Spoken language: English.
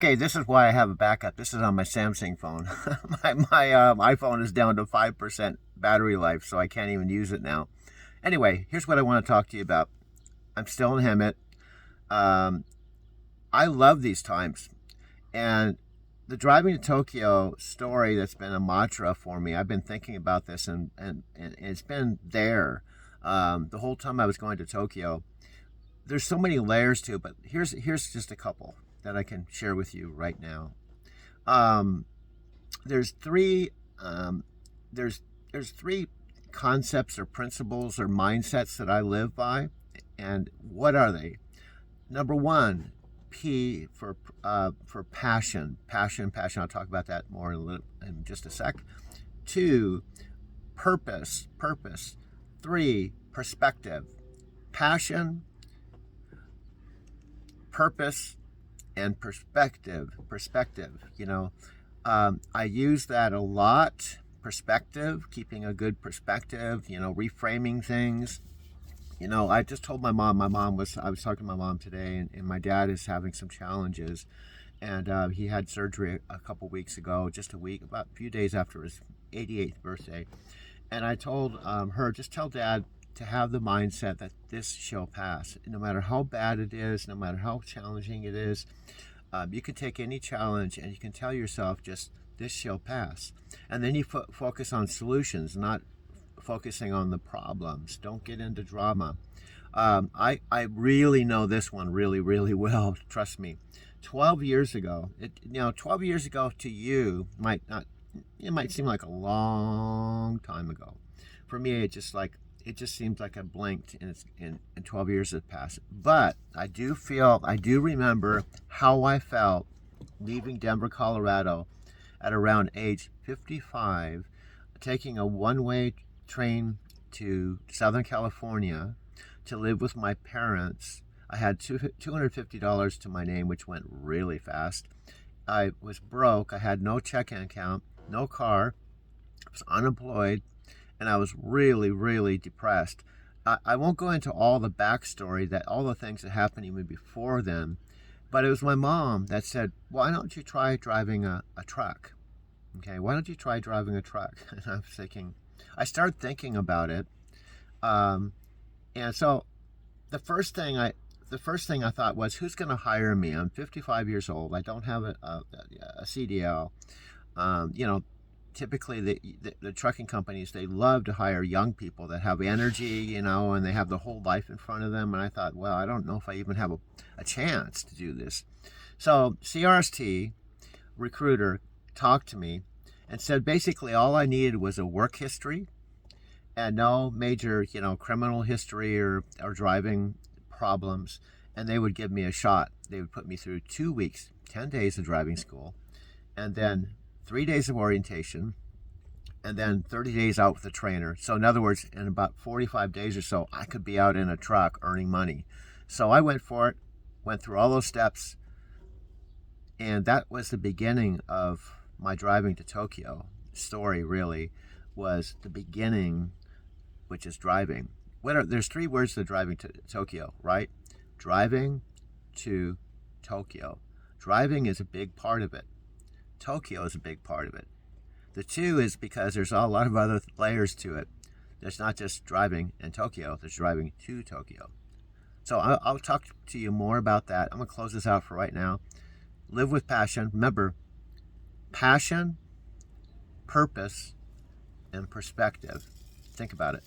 Okay, this is why I have a backup. This is on my Samsung phone. My iPhone is down to 5% battery life, so I can't even use it now. Anyway, here's what I want to talk to you about. I'm still in Hemet. Um, I love these times. And the driving to Tokyo story that's been a mantra for me, I've been thinking about this and it's been there the whole time I was going to Tokyo. There's so many layers to it, but here's just a couple that I can share with you right now. Um, there's three um, there's three concepts or principles or mindsets that I live by, and what are they? Number one, P for passion. I'll talk about that more in just a sec. Two, purpose. Three, perspective. Passion, purpose, and perspective. I use that a lot. Perspective, keeping a good perspective, reframing things. I just told I was talking to my mom today, and my dad is having some challenges. And he had surgery a couple weeks ago, just about a few days after his 88th birthday. And I told her, just tell dad to have the mindset that this shall pass. No matter how bad it is, no matter how challenging it is, you can take any challenge and you can tell yourself, just this shall pass. And then you focus on solutions, not focusing on the problems. Don't get into drama. I really know this one really, really well. Trust me. 12 years ago, 12 years ago to you it might seem like a long time ago. For me, it just seems like I blinked and 12 years have passed. But I do remember how I felt leaving Denver, Colorado at around age 55, taking a one-way train to Southern California to live with my parents. I had $250 to my name, which went really fast. I was broke. I had no checking account, no car. I was unemployed, and I was really, really depressed. I won't go into all the backstory, all the things that happened even before then, but it was my mom that said, "Why don't you try driving a truck? Okay, why don't you try driving a truck?" And I started thinking about it, and so the first thing I thought was, who's going to hire me? I'm 55 years old. I don't have a CDL. You know, typically the trucking companies, they love to hire young people that have energy, and they have the whole life in front of them. And I thought, well, I don't know if I even have a chance to do this. So CRST recruiter talked to me and said basically all I needed was a work history and no major, criminal history or driving problems, and they would give me a shot. They would put me through 2 weeks, 10 days of driving school, and then 3 days of orientation, and then 30 days out with a trainer. So in other words, in about 45 days or so, I could be out in a truck earning money. So I went for it, went through all those steps, and that was the beginning of my driving to Tokyo story. Really was the beginning, which is driving. There's three words to driving to Tokyo, right? Driving to Tokyo. Driving is a big part of it. Tokyo is a big part of it. The two is because there's a lot of other layers to it. There's not just driving in Tokyo, there's driving to Tokyo. So I'll talk to you more about that. I'm going to close this out for right now. Live with passion. Remember, passion, purpose, and perspective. Think about it.